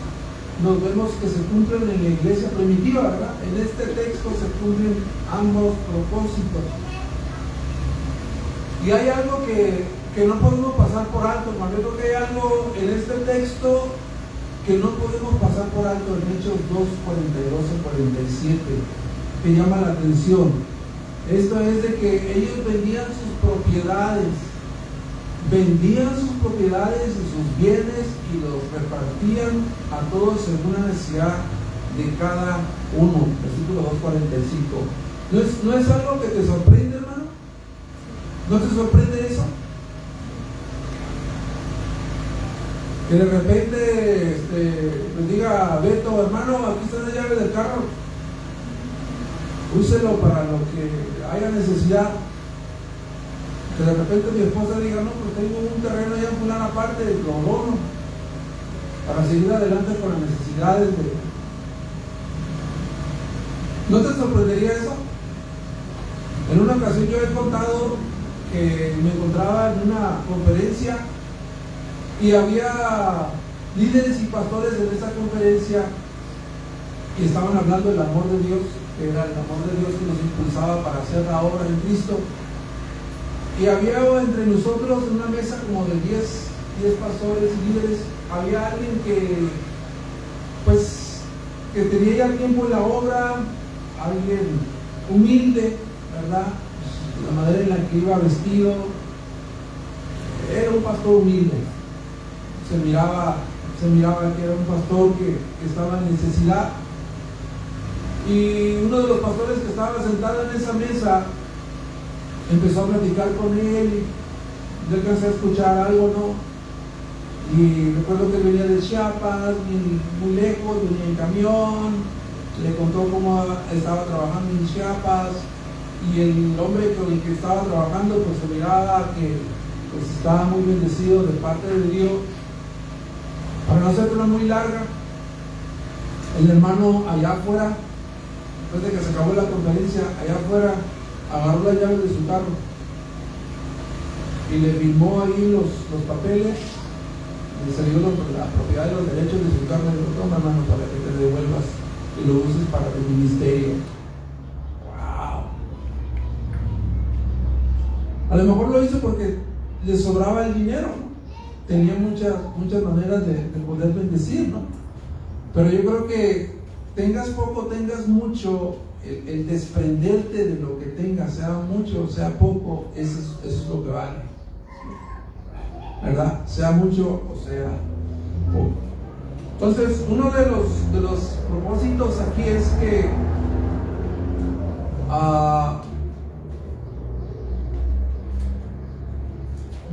nos vemos que se cumplen en la iglesia primitiva, ¿verdad? En este texto se cumplen ambos propósitos. Y hay algo que no podemos pasar por alto, hermano. Yo creo que hay algo en este texto que no podemos pasar por alto en Hechos 2, 42 y 47, que llama la atención. Esto es de que ellos vendían sus propiedades y sus bienes y los repartían a todos según la necesidad de cada uno. Versículo 2:45. ¿No es algo que te sorprende, hermano? ¿No te sorprende eso? Que de repente les diga: Beto, hermano, aquí está la llave del carro, úselo para lo que haya necesidad. Que de repente mi esposa diga: no, pues tengo un terreno allá en fulana parte, lo dono para seguir adelante con las necesidades de... ¿No te sorprendería eso? En una ocasión yo he contado que me encontraba en una conferencia y había líderes y pastores en esa conferencia y estaban hablando del amor de Dios, que era el amor de Dios que nos impulsaba para hacer la obra en Cristo. Y había entre nosotros en una mesa como de 10 10 pastores y líderes, había alguien que tenía ya tiempo en la obra, alguien humilde, ¿verdad? La manera en la que iba vestido, era un pastor humilde. Se miraba que era un pastor que estaba en necesidad. Y uno de los pastores que estaba sentado en esa mesa empezó a platicar con él. Yo alcancé a escuchar algo, ¿no? Y recuerdo que venía de Chiapas, muy lejos, venía en camión. Le contó cómo estaba trabajando en Chiapas. Y el hombre con el que estaba trabajando, pues se miraba que pues estaba muy bendecido de parte de Dios. Para no hacerla muy larga, el hermano allá afuera, después de que se acabó la conferencia, allá afuera agarró las llaves de su carro y le firmó ahí los papeles, le salió la propiedad de los derechos de su carro y le dijo: toma, hermano, para que te devuelvas y lo uses para tu ministerio. ¡Wow! A lo mejor lo hizo porque le sobraba el dinero, ¿no? Tenía muchas maneras de poder bendecir, ¿no? Pero yo creo que tengas poco, tengas mucho, el desprenderte de lo que tengas, sea mucho, sea poco, eso es lo que vale, ¿verdad? Sea mucho o sea poco. Entonces, uno de los propósitos aquí es que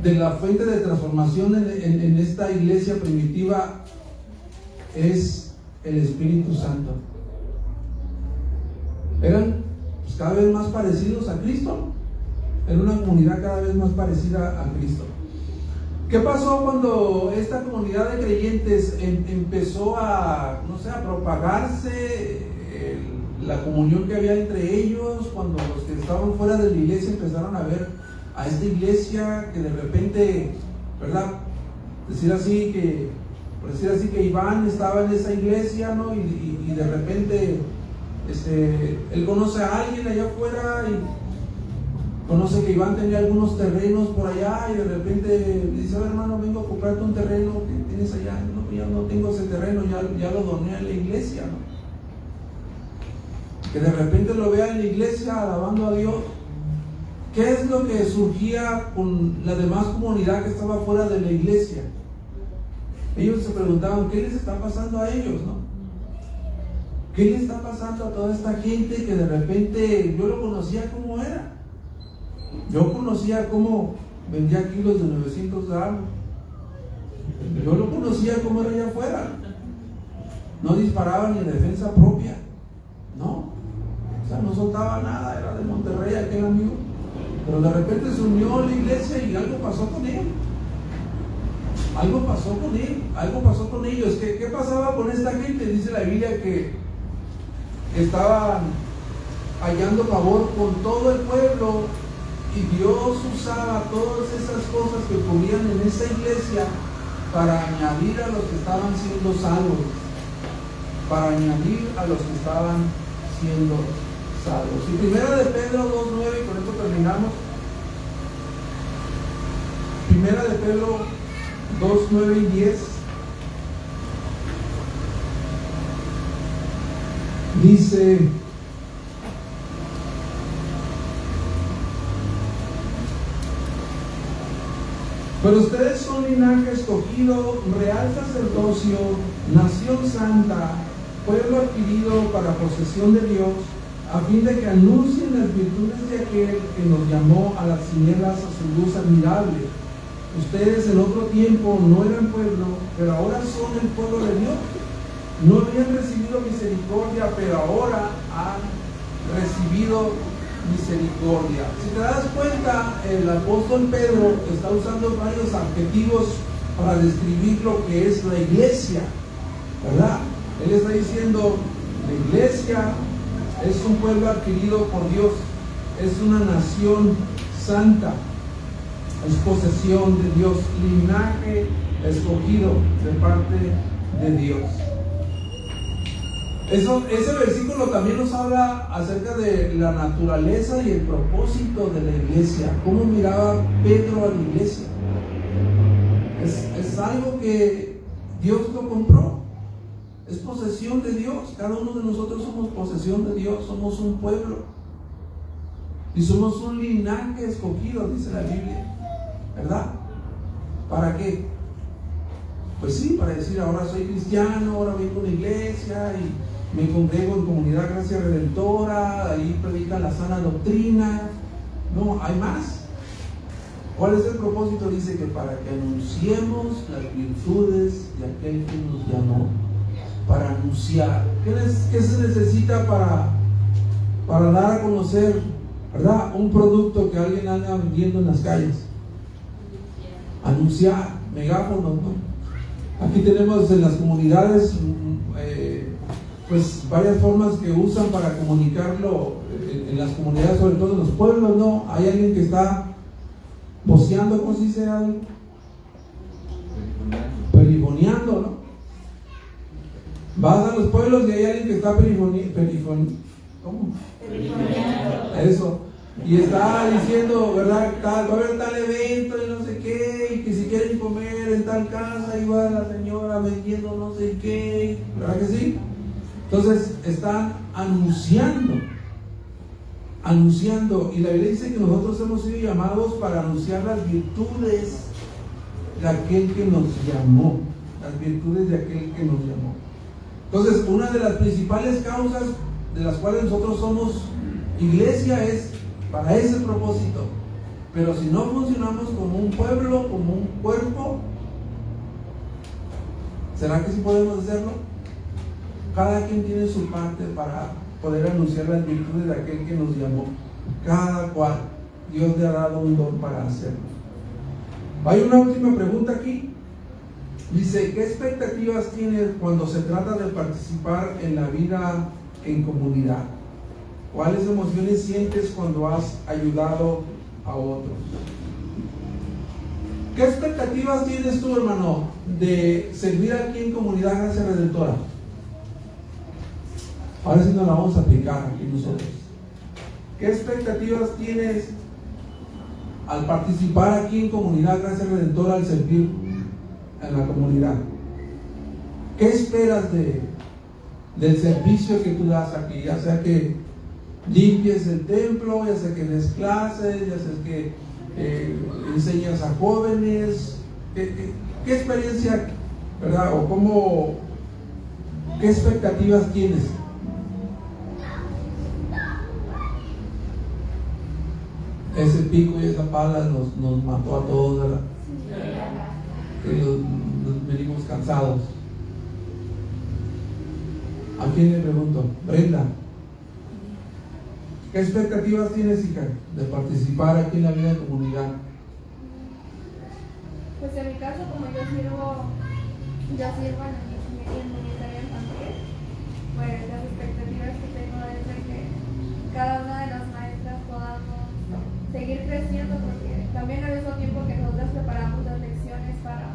de la fuente de transformación en esta iglesia primitiva es el Espíritu Santo. Eran pues, cada vez más parecidos a Cristo. Era una comunidad cada vez más parecida a Cristo. ¿Qué pasó cuando esta comunidad de creyentes empezó a propagarse la comunión que había entre ellos? Cuando los que estaban fuera de la iglesia empezaron a ver a esta iglesia que de repente, ¿verdad? Por decir así que Iván estaba en esa iglesia, ¿no? Y de repente él conoce a alguien allá afuera y conoce que Iván tenía algunos terrenos por allá y de repente le dice: a ver, hermano, vengo a comprarte un terreno que tienes allá. No, ya no tengo ese terreno, ya lo doné a la iglesia, ¿no? Que de repente lo vea en la iglesia alabando a Dios. ¿Qué es lo que surgía con la demás comunidad que estaba fuera de la iglesia? Ellos se preguntaban: ¿qué les está pasando a ellos, no? ¿Qué le está pasando a toda esta gente que de repente yo lo conocía como era? Yo conocía cómo vendía kilos de 900 gramos. Yo lo conocía como era allá afuera. No disparaba ni en defensa propia, ¿no? O sea, no soltaba nada, era de Monterrey aquel amigo. Pero de repente se unió a la iglesia y algo pasó con él. Algo pasó con ellos. ¿Qué pasaba con esta gente? Dice la Biblia que estaban hallando favor con todo el pueblo y Dios usaba todas esas cosas que ocurrían en esa iglesia para añadir a los que estaban siendo salvos. Para añadir a los que estaban siendo salvos. Y Primera de Pedro 2:9, y con esto terminamos. Primera de Pedro 2:9 y 10 dice: pero ustedes son linaje escogido, real sacerdocio, nación santa, pueblo adquirido para posesión de Dios, a fin de que anuncien las virtudes de aquel que nos llamó a las tinieblas a su luz admirable. Ustedes en otro tiempo no eran pueblo, pero ahora son el pueblo de Dios. No habían recibido misericordia, pero ahora han recibido misericordia. Si te das cuenta, el apóstol Pedro está usando varios adjetivos para describir lo que es la iglesia, ¿verdad? Él está diciendo: la iglesia es un pueblo adquirido por Dios, es una nación santa, es posesión de Dios, linaje escogido de parte de Dios. Ese versículo también nos habla acerca de la naturaleza y el propósito de la iglesia. ¿Cómo miraba Pedro a la iglesia? Es es algo que Dios lo compró. Es posesión de Dios. Cada uno de nosotros somos posesión de Dios. Somos un pueblo. Y somos un linaje escogido, dice la Biblia. ¿Verdad? ¿Para qué? Pues sí, para decir, ahora soy cristiano, ahora vengo a una iglesia y me congrego en Comunidad Gracia Redentora, ahí predican la sana doctrina. No, hay más. ¿Cuál es el propósito? Dice que para que anunciemos las virtudes de aquel que nos llamó. Para anunciar. ¿Qué se necesita para dar a conocer, ¿verdad?, un producto que alguien anda vendiendo en las calles? Anunciar, megáfonos, ¿no? Aquí tenemos en las comunidades pues varias formas que usan para comunicarlo en las comunidades, sobre todo en los pueblos, ¿no? Hay alguien que está voceando, ¿cómo se dice? Perifoneando, ¿no? Vas a los pueblos y hay alguien que está ¿cómo? Eso. Y está diciendo, ¿verdad? Va a haber tal evento y no sé qué, y que si quieren comer en tal casa, y va la señora vendiendo no sé qué, ¿verdad que sí? Entonces están anunciando, y la Biblia dice que nosotros hemos sido llamados para anunciar las virtudes de aquel que nos llamó, las virtudes de aquel que nos llamó. Entonces, una de las principales causas de las cuales nosotros somos iglesia es para ese propósito. Pero si no funcionamos como un pueblo, como un cuerpo, ¿será que sí podemos hacerlo? Cada quien tiene su parte para poder anunciar las virtudes de aquel que nos llamó. Cada cual. Dios le ha dado un don para hacerlo. Hay una última pregunta aquí. Dice, ¿qué expectativas tienes cuando se trata de participar en la vida en comunidad? ¿Cuáles emociones sientes cuando has ayudado a otros? ¿Qué expectativas tienes tú, hermano, de servir aquí en Comunidad Gracia Redentora? Ahora sí nos la vamos a aplicar aquí nosotros. ¿Qué expectativas tienes al participar aquí en Comunidad Gracia Redentora, al servir en la comunidad? ¿Qué esperas del servicio que tú das aquí? Ya sea que limpies el templo, ya sea que des clases, ya sea que enseñas a jóvenes. ¿Qué experiencia, verdad? O ¿qué expectativas tienes? Ese pico y esa pala nos mató a todos, ¿verdad? Que nos venimos cansados. ¿A quién le pregunto? Brenda, ¿qué expectativas tienes, hija, de participar aquí en la vida de comunidad? Pues en mi caso, como yo sirvo en la ingeniería infantil, pues las expectativas que tengo es de que cada una de las maestras podamos seguir creciendo, porque también al mismo tiempo que nosotros preparamos las lecciones para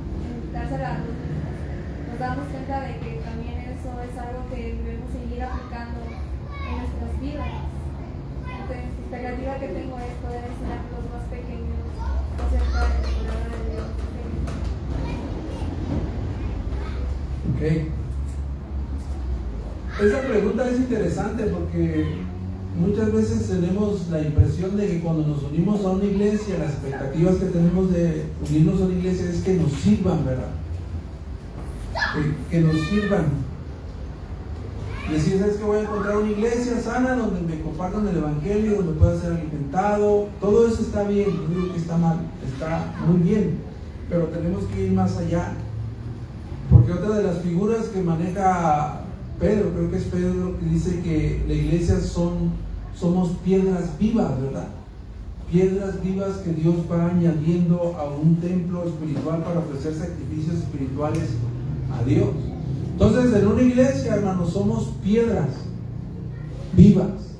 dársela a los niños, nos damos cuenta de que también eso es algo que debemos seguir aplicando en nuestras vidas. Entonces, la expectativa que tengo es poder enseñar a los más pequeños acerca de la palabra de Dios. Ok. Esa pregunta es interesante porque muchas veces tenemos la impresión de que cuando nos unimos a una iglesia, las expectativas que tenemos de unirnos a una iglesia es que nos sirvan, ¿verdad? Que nos sirvan. Decir, ¿sabes que voy a encontrar una iglesia sana donde me compartan el evangelio, donde pueda ser alimentado? Todo eso está bien, no digo que está mal, está muy bien, pero tenemos que ir más allá. Porque otra de las figuras que maneja Pedro, creo que es Pedro, que dice que la iglesia somos piedras vivas, ¿verdad? Piedras vivas que Dios va añadiendo a un templo espiritual para ofrecer sacrificios espirituales a Dios. Entonces, en una iglesia, hermanos, somos piedras vivas.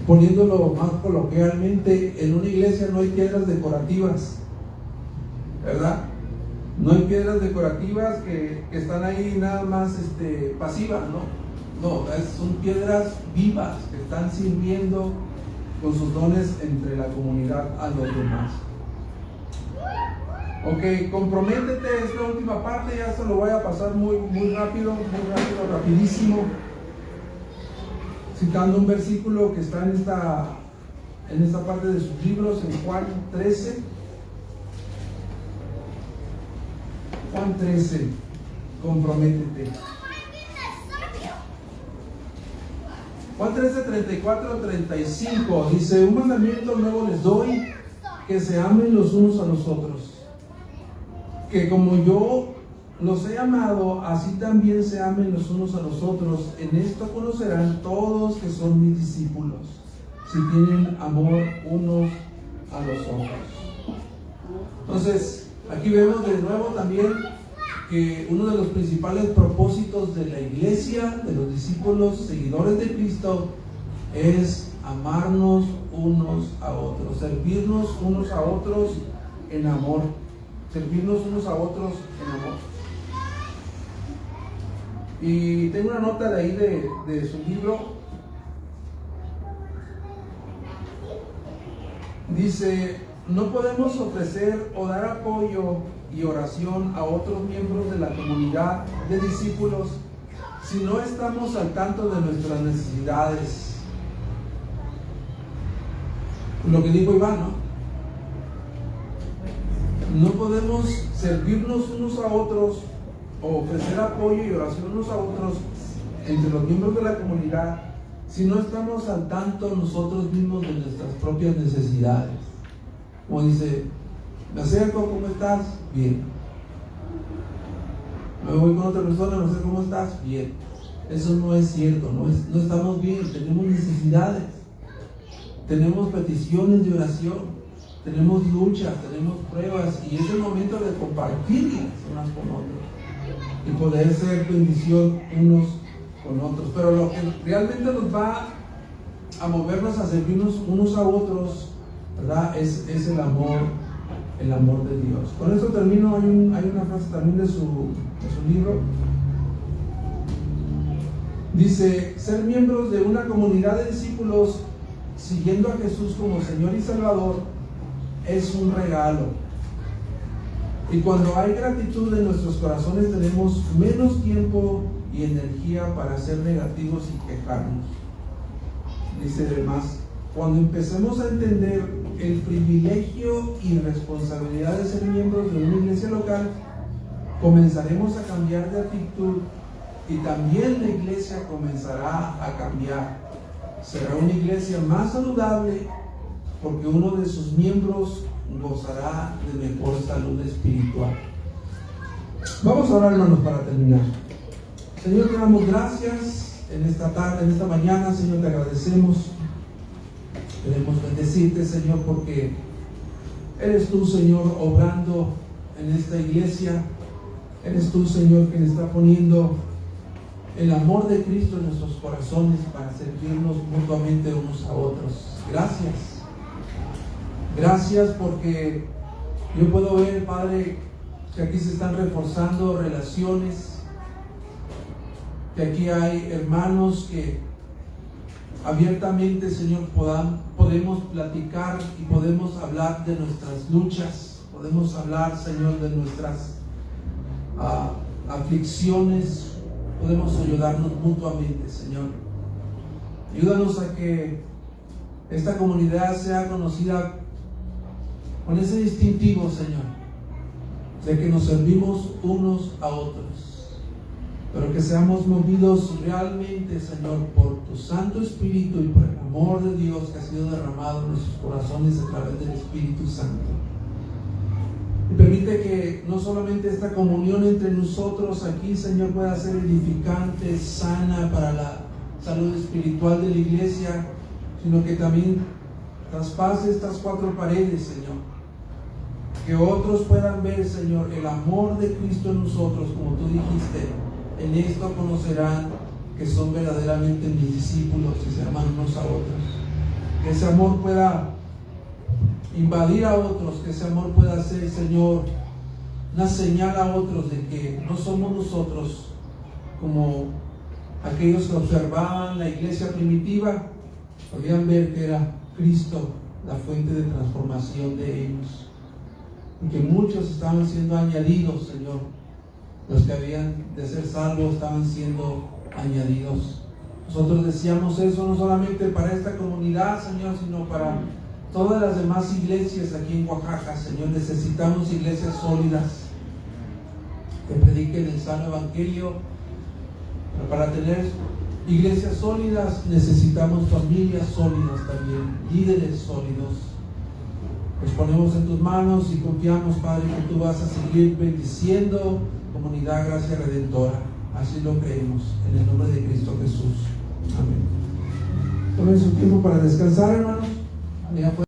Poniéndolo más coloquialmente, en una iglesia no hay piedras decorativas, ¿verdad? No hay piedras decorativas que están ahí nada más pasivas, ¿no? No, son piedras vivas que están sirviendo con sus dones entre la comunidad a los demás. Ok, comprométete, esta última parte, ya se lo voy a pasar muy rápido, rapidísimo, citando un versículo que está en esta parte de sus libros, en Juan 13. Juan 13, comprométete. Juan 13, 34, 35, dice: un mandamiento nuevo les doy, que se amen los unos a los otros. Que como yo los he amado, así también se amen los unos a los otros. En esto conocerán todos que son mis discípulos, si tienen amor unos a los otros. Entonces, aquí vemos de nuevo también que uno de los principales propósitos de la iglesia, de los discípulos, seguidores de Cristo, es amarnos unos a otros, servirnos unos a otros en amor. Servirnos unos a otros en amor. Y tengo una nota de ahí de su libro. Dice: no podemos ofrecer o dar apoyo y oración a otros miembros de la comunidad de discípulos si no estamos al tanto de nuestras necesidades. Lo que dijo Iván, ¿no? No podemos servirnos unos a otros o ofrecer apoyo y oración unos a otros entre los miembros de la comunidad si no estamos al tanto nosotros mismos de nuestras propias necesidades. Como dice: me acerco, ¿cómo estás? Bien. Me voy con otra persona, no sé cómo estás. Bien. Eso no es cierto, no estamos bien, tenemos necesidades, tenemos peticiones de oración, tenemos luchas, tenemos pruebas, y es el momento de compartirlas unas con otras y poder ser bendición unos con otros. Pero lo que realmente nos va a movernos a servirnos unos a otros, ¿verdad? Es el amor de Dios. Con esto termino. Hay una frase también de su libro. Dice: ser miembros de una comunidad de discípulos siguiendo a Jesús como Señor y Salvador es un regalo. Y cuando hay gratitud en nuestros corazones, tenemos menos tiempo y energía para ser negativos y quejarnos. Dice además: cuando empecemos a entender el privilegio y responsabilidad de ser miembros de una iglesia local, comenzaremos a cambiar de actitud, y también la iglesia comenzará a cambiar. Será una iglesia más saludable, porque uno de sus miembros gozará de mejor salud espiritual. Vamos a orar, hermanos, para terminar. Señor, te damos gracias en esta tarde, en esta mañana. Señor, te agradecemos. Queremos bendecirte, Señor, porque eres tú, Señor, obrando en esta iglesia. Eres tú, Señor, quien está poniendo el amor de Cristo en nuestros corazones para servirnos mutuamente unos a otros. Gracias. Gracias, porque yo puedo ver, Padre, que aquí se están reforzando relaciones, que aquí hay hermanos que abiertamente, Señor, podemos platicar y podemos hablar de nuestras luchas, podemos hablar, Señor, de nuestras aflicciones, podemos ayudarnos mutuamente, Señor. Ayúdanos a que esta comunidad sea conocida con ese distintivo, Señor, de que nos servimos unos a otros, pero que seamos movidos realmente, Señor, por tu Santo Espíritu y por el amor de Dios que ha sido derramado en nuestros corazones a través del Espíritu Santo. Y permite que no solamente esta comunión entre nosotros aquí, Señor, pueda ser edificante, sana para la salud espiritual de la iglesia, sino que también traspase estas cuatro paredes, Señor. Que otros puedan ver, Señor, el amor de Cristo en nosotros, como tú dijiste. En esto conocerán que son verdaderamente mis discípulos y se aman unos a otros. Que ese amor pueda invadir a otros, que ese amor pueda ser, Señor, una señal a otros de que no somos nosotros como aquellos que observaban la iglesia primitiva. Podían ver que era Cristo la fuente de transformación de ellos. porque muchos estaban siendo añadidos, Señor. Los que habían de ser salvos estaban siendo añadidos. Nosotros decíamos eso no solamente para esta comunidad, Señor, sino para todas las demás iglesias aquí en Oaxaca, Señor. Necesitamos iglesias sólidas que prediquen el sano evangelio. Pero para tener iglesias sólidas necesitamos familias sólidas también, líderes sólidos. Nos ponemos en tus manos y confiamos, Padre, que tú vas a seguir bendiciendo Comunidad Gracia Redentora. Así lo creemos, en el nombre de Cristo Jesús. Amén. Tomen su tiempo para descansar, hermanos.